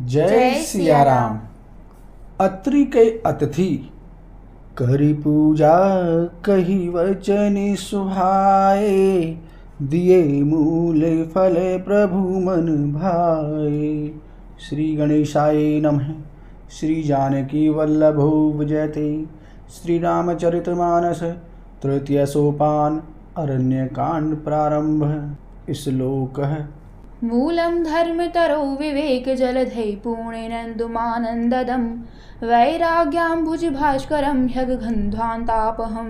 जय सिया राम। अत्रि के अतिथि करी पूजा कही वचन सुहाए, दिए मूल फल प्रभु मन भाए। श्री गणेशाय नमः। श्री जानकी वल्लभो विजयते। श्री रामचरितमानस तृतीय सोपान अरण्य कांड प्रारंभ। श्लोक है। मूलं धर्मतरो विवेक जलधै पूर्णेन्दुमानन्ददं वैराग्याम्बुज भास्करं ह्यगन्ध्वान्तापहं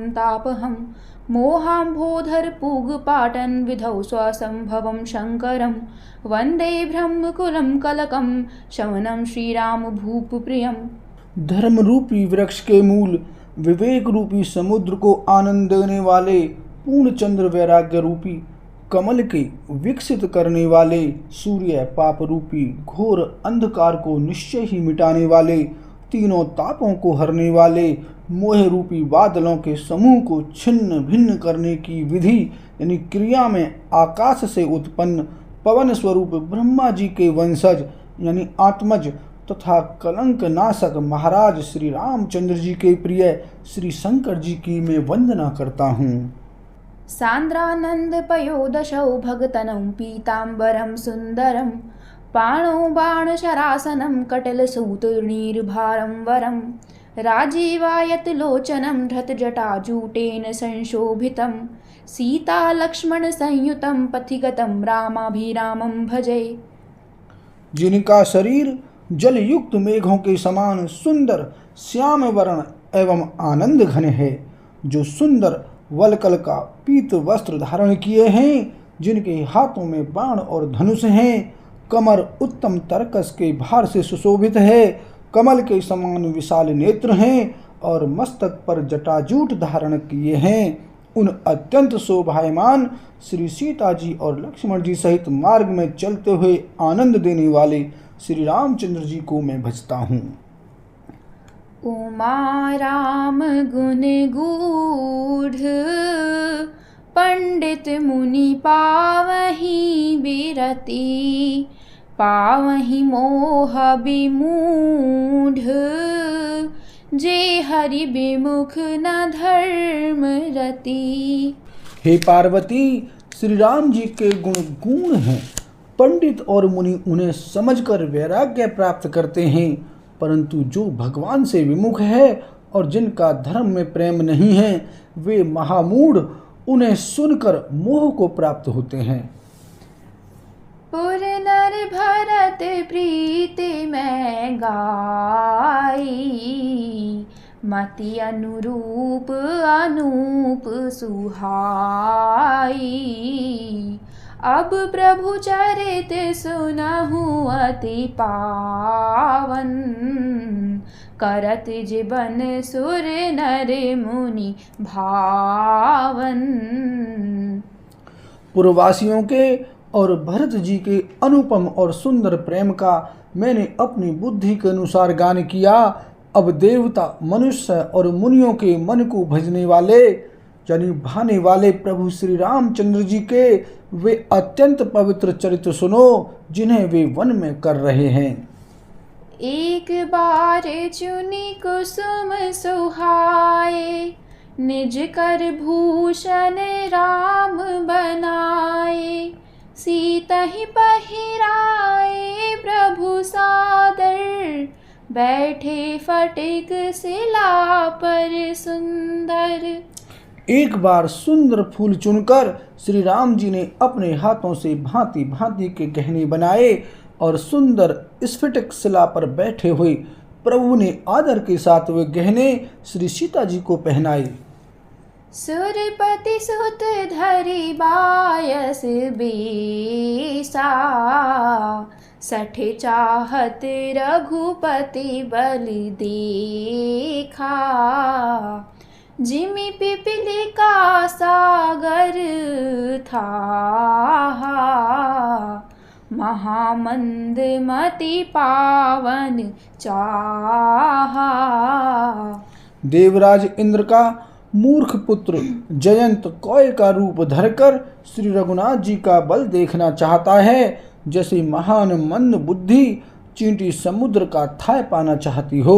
मोहाम्भोधर पूगपाटन विधौ स्वसंभवं शङ्करं वन्दे ब्रह्मकुलं कलकं शमनं श्रीराम भूपप्रियम्। धर्म रूपी वृक्ष के मूल, विवेक रूपी समुद्र को आनंद देने वाले, पूर्णचंद्र वैराग्य रूपी कमल के विकसित करने वाले, सूर्य पाप रूपी घोर अंधकार को निश्चय ही मिटाने वाले, तीनों तापों को हरने वाले, मोह रूपी बादलों के समूह को छिन्न भिन्न करने की विधि यानी क्रिया में आकाश से उत्पन्न पवन स्वरूप ब्रह्मा जी के वंशज यानी आत्मज तथा कलंक नाशक महाराज श्री रामचंद्र जी के प्रिय श्री शंकर जी की मैं वंदना करता हूँ। सान्द्रानंद पयोदशौ भगतनं पीतांबरं सुंदरं पाणौ बाणशरासनं कटलसूतनीर्भारं वरं राजीवायत लोचनं धृतजटाजूटेन संशोभितं सीता लक्ष्मण संयुतं पथिगतं रामाभिरामं भजे। जिनका शरीर जल युक्त मेघों के समान सुंदर श्याम वर्ण एवं आनंद घन है, जो सुंदर वलकल का पीत वस्त्र धारण किए हैं, जिनके हाथों में बाण और धनुष हैं, कमर उत्तम तरकस के भार से सुशोभित है, कमल के समान विशाल नेत्र हैं और मस्तक पर जटाजूट धारण किए हैं, उन अत्यंत शोभायमान श्री सीता जी और लक्ष्मण जी सहित मार्ग में चलते हुए आनंद देने वाले श्री रामचंद्र जी को मैं भजता हूँ। उमा राम गुण गूढ़ पंडित मुनि पावहि बिरति पावहि मोह विमूढ़ जे हरि विमुख न धर्म रति। हे पार्वती, श्री राम जी के गुण गूढ़ हैं। पंडित और मुनि उन्हें समझकर वैराग्य प्राप्त करते हैं, परंतु जो भगवान से विमुख है और जिनका धर्म में प्रेम नहीं है, वे महामूढ़ उन्हें सुनकर मोह को प्राप्त होते हैं। पुर नर भरत प्रीति में गाई मति अनुरूप अनूप सुहाई। अब प्रभु चरित सुनहु अति पावन करत जीवन सुर नर मुनि भावन। पूर्ववासियों के और भरत जी के अनुपम और सुंदर प्रेम का मैंने अपनी बुद्धि के अनुसार गान किया। अब देवता, मनुष्य और मुनियों के मन को भजने वाले यानी भाने वाले प्रभु श्री रामचंद्र जी के वे अत्यंत पवित्र चरित्र सुनो, जिन्हें वे वन में कर रहे हैं। एक बार चुनी कुसुम सुहाए निज कर भूषण राम बनाए सीता ही पहिराए प्रभु सादर बैठे फटिक शिला पर सुंदर। एक बार सुंदर फूल चुनकर श्री राम जी ने अपने हाथों से भांति भांति के गहने बनाए और सुंदर स्फटिक शिला पर बैठे हुए प्रभु ने आदर के साथ वे गहने श्री सीता जी को पहनाए। सुरपति सुत धरि बायस बेसा सठ चाहत रघुपति बल देखा जिमि पिपीलिका सागर था महामंद मति पावन चाहा। देवराज इंद्र का मूर्ख पुत्र जयंत कौय का रूप धरकर श्री रघुनाथ जी का बल देखना चाहता है। जैसे महान मंद बुद्धि चींटी समुद्र का थाय पाना चाहती हो।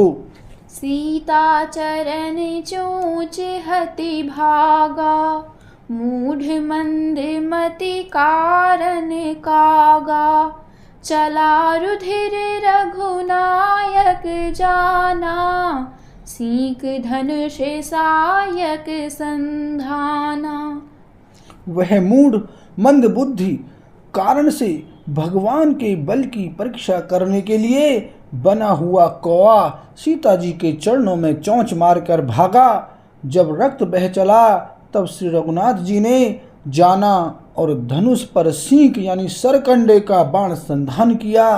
सीता चरण चोच हति भागा, मूढ़ मंद मति कारण कागा। चला रुधिर रघुनायक जाना, सीक धनुष सायक संधाना। वह मूढ़ मंद बुद्धि कारण से भगवान के बल की परीक्षा करने के लिए बना हुआ कौआ सीता जी के चरणों में चोंच मारकर भागा। जब रक्त बह चला तब श्री रघुनाथ जी ने जाना और धनुष पर सींग यानी सरकंडे का बाण संधान किया।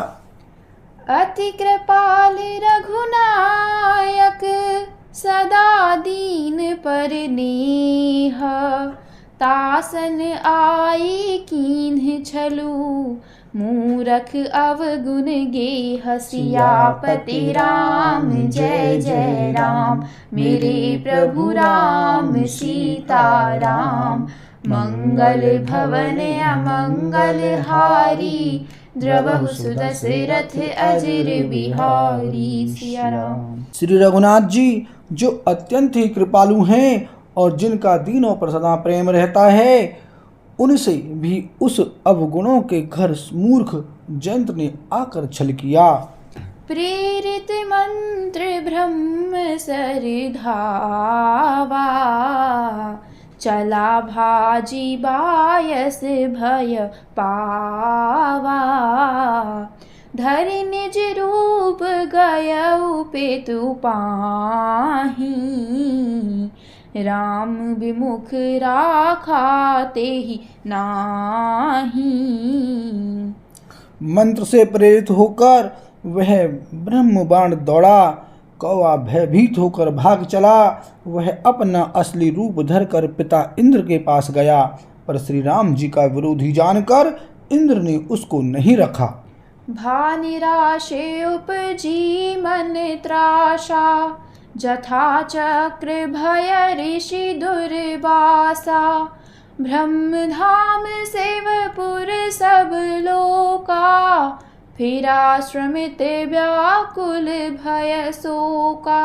अति कृपाल रघुनायक, सदा दीन पर नेह। तासन आई कीन्ह छलू, मूरख अवगुण गेह। सियापति राम जय जय राम, मेरे प्रभु राम सीताराम। मंगल भवन अमंगल हारी, द्रवहु सुदशरथ अजर बिहारी। सिया राम। श्री रघुनाथ जी जो अत्यंत ही कृपालु हैं और जिनका दीनों पर सदा प्रेम रहता है, उनसे भी उस अवगुणों के घर मूर्ख जयंत ने आकर छल किया। प्रेरित मंत्र ब्रह्म सर धावा, चला भाजी बायस भय पावा। धरि निज रूप गयउ पेतु पाही, राम विमुख राखा तेहि नाही। मंत्र से प्रेरित होकर वह ब्रह्म बाण दौड़ा। कौआ भयभीत होकर भाग चला। वह अपना असली रूप धरकर पिता इंद्र के पास गया, पर श्री राम जी का विरोधी जानकर इंद्र ने उसको नहीं रखा। भा निराशे उपजी मन त्रासा, जथा चक्र भय ऋषि दुर्वासा। ब्रह्म धाम सेवपुर सब लोका, फिरा श्रमित व्याकुल भय शोका।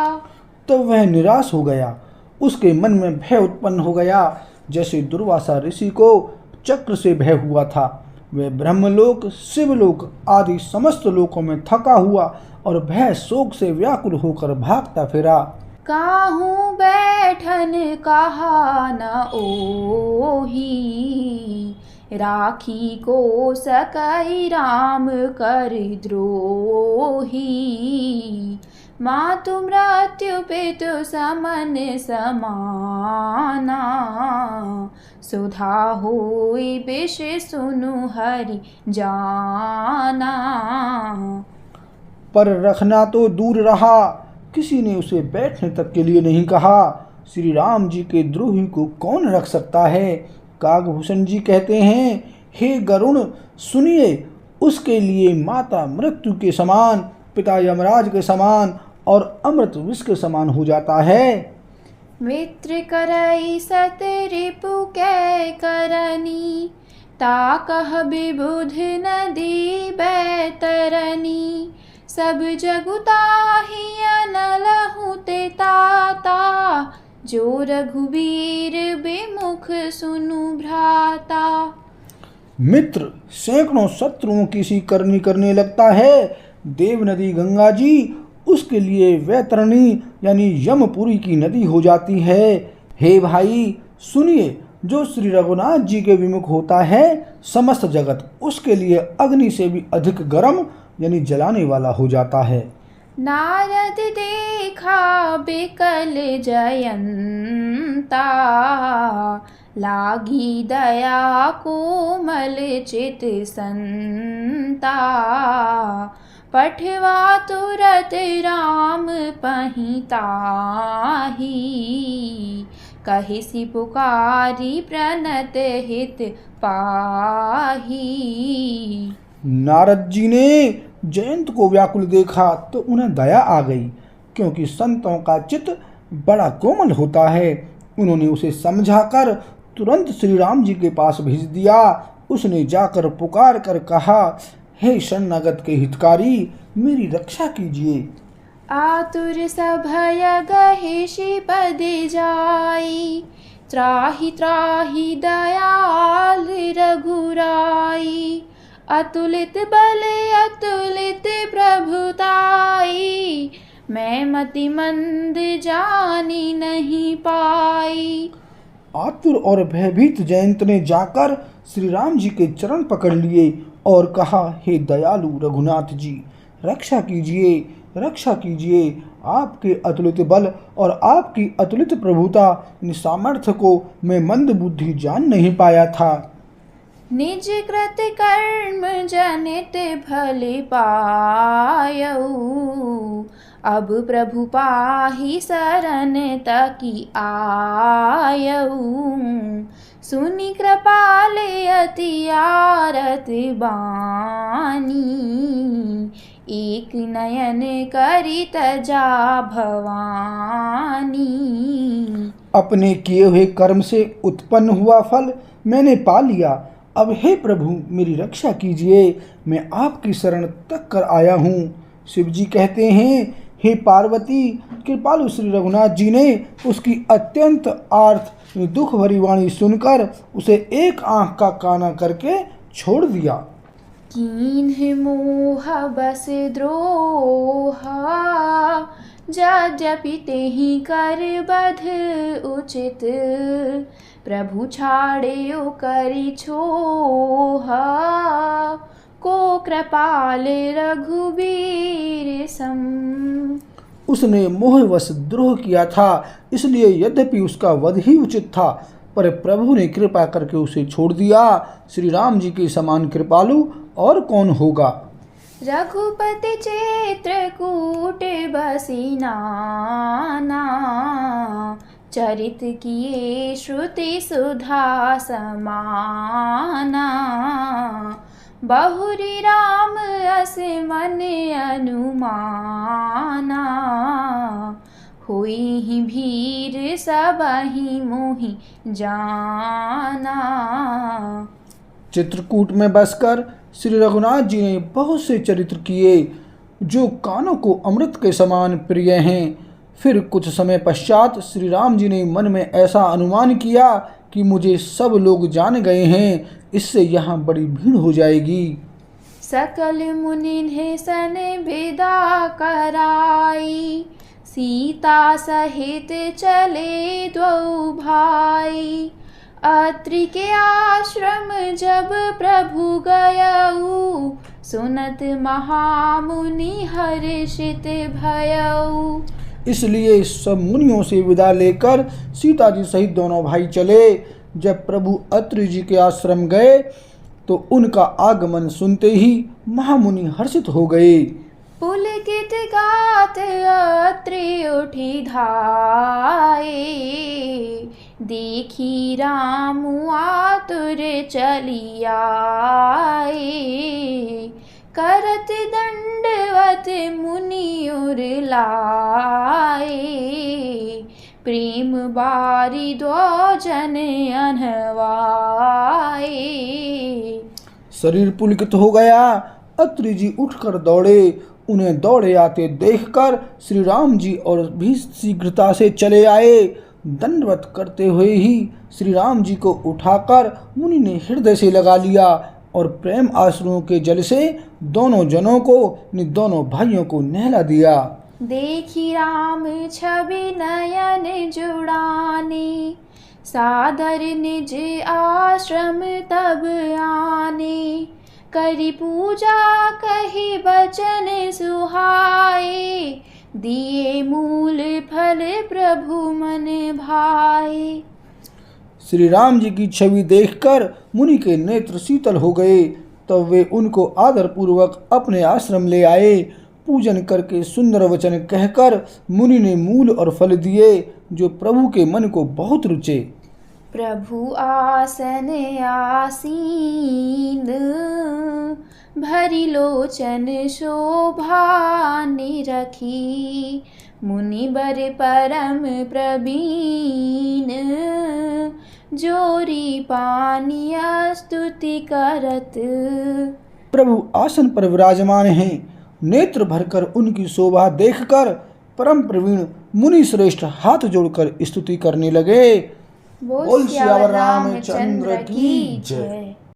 तो वह निराश हो गया। उसके मन में भय उत्पन्न हो गया, जैसे दुर्वासा ऋषि को चक्र से भय हुआ था। वह ब्रह्मलोक, शिवलोक आदि समस्त लोकों में थका हुआ और भय शोक से व्याकुल होकर भागता फिरा। काहू बैठन कहा न ओही, राखी को सकई राम कर द्रोही। मातु मृत्यु पितु समन समाना, सुधा होई विष सुनु हरि जाना। पर रखना तो दूर रहा, किसी ने उसे बैठने तक के लिए नहीं कहा। श्री राम जी के द्रोही को कौन रख सकता है। काकभूषण जी कहते हैं, हे गरुण सुनिए, उसके लिए माता मृत्यु के समान, पिता यमराज के समान और अमृत विष के समान हो जाता है। मित्र करई सत रिपु कै करनी, ताकह विबुध नदी बैतरनी। सब जगुताहि अनलहु ते ताता, जो रघुवीर विमुख सुनु भ्राता। मित्र सैकड़ों शत्रुओं की सी करनी करने लगता है। देव नदी गंगा जी उसके लिए वैतरणी यानी यमपुरी की नदी हो जाती है। हे भाई सुनिए, जो श्री रघुनाथ जी के विमुख होता है, समस्त जगत उसके लिए अग्नि से भी अधिक गर्म यानी जलाने वाला हो जाता है। नारद देखा बिकल जयंता, लागी दया कोमल चित संता। पठवा तुरत राम पहिताही, कहिसि पुकारी प्रणत हित पाही। नारद जी ने जयंत को व्याकुल देखा तो उन्हें दया आ गई, क्योंकि संतों का चित्त बड़ा कोमल होता है। उन्होंने उसे समझाकर तुरंत श्री राम जी के पास भेज दिया। उसने जाकर पुकार कर कहा, हे शरणागत के हितकारी, मेरी रक्षा कीजिए। आतुर सभय गहे श्रीपद जाई, त्राहि त्राहि दयाल रघुराई। अतुलित बल अतुलित प्रभुताई, मैं मति मंद जानी नहीं पाई। आतुर और भयभीत जयंत ने जाकर श्री राम जी के चरण पकड़ लिए और कहा, हे दयालु रघुनाथ जी, रक्षा कीजिए, रक्षा कीजिए। आपके अतुलित बल और आपकी अतुलित प्रभुता सामर्थ्य को मैं मंद बुद्धि जान नहीं पाया था। निज कृत कर्म जनित फल पायऊ, अब प्रभु पाहि शरण तकी आयऊ। सुनि कृपाल अति आरत बानी, एक नयन करि तजा भवानी। अपने किए हुए कर्म से उत्पन्न हुआ फल मैंने पा लिया। अब हे प्रभु मेरी रक्षा कीजिए, मैं आपकी शरण तक कर आया हूँ। शिव जी कहते हैं, हे पार्वती, कृपालु श्री रघुनाथ जी ने उसकी अत्यंत आर्त दुख भरी वाणी सुनकर उसे एक आंख का काना करके छोड़ दिया। कीन्ह मोह बस द्रोहा, यद्यपि तेहि कर बध उचित। प्रभु छाड़ेउ करि छोहा, को कृपाल रघुबीर सम। उसने मोहवश द्रोह किया था, इसलिए यद्यपि उसका वध ही उचित था, पर प्रभु ने कृपा करके उसे छोड़ दिया। श्री राम जी के समान कृपालु और कौन होगा। रघुपति चित्रकूट बसी नाना, चरित किए श्रुति सुधा समाना। बहुरी राम अस मन अनुमाना, हुई भीर सबहि मोहि जाना। चित्रकूट में बसकर श्री रघुनाथ जी ने बहुत से चरित्र किए जो कानों को अमृत के समान प्रिय हैं। फिर कुछ समय पश्चात श्री राम जी ने मन में ऐसा अनुमान किया कि मुझे सब लोग जान गए हैं, इससे यहाँ बड़ी भीड़ हो जाएगी। सकल मुनि सन विदा कराई, सीता सहित चले द्वौ भाई। अत्रि के आश्रम जब प्रभु गयऊ, सुनत महामुनि हर्षित भयऊ। इसलिए सब मुनियों से विदा लेकर सीता जी सहित दोनों भाई चले। जब प्रभु अत्रि जी के आश्रम गए तो उनका आगमन सुनते ही महामुनि हर्षित हो गए। पुलकित गात अत्रि उठी धाये, देखी रामु आतुर चली आए। करत दंडवत मुनि उर लाए, प्रेम बारी दो जन अनहवाए। शरीर पुलकित हो गया। अत्रि जी उठकर दौड़े। उन्हें दौड़े आते देखकर श्री राम जी और भी शीघ्रता से चले आए। दंडवत करते हुए ही श्री राम जी को उठाकर मुनि ने हृदय से लगा लिया और प्रेम आंसुओं के जल से दोनों जनों को, दोनों भाइयों को नहला दिया। देखी राम छवि नयन जुड़ाने, सादर निज आश्रम तब आने। करी पूजा कही बचन सुहाए, दिए मूल फल प्रभु मन भाए। श्री राम जी की छवि देखकर मुनि के नेत्र शीतल हो गए। तब वे उनको आदर पूर्वक अपने आश्रम ले आए। पूजन करके सुंदर वचन कहकर मुनि ने मूल और फल दिए जो प्रभु के मन को बहुत रुचे। प्रभु आसन आसीन, भरी लोचन शोभा निरखी। मुनि बर परम प्रवीण, जोरी पानी स्तुति करत प्रभु आसन पर विराजमान हैं। नेत्र भरकर उनकी शोभा देखकर परम प्रवीण मुनि श्रेष्ठ हाथ जोड़कर स्तुति करने लगे। बोल सियावर रामचंद्र की जय।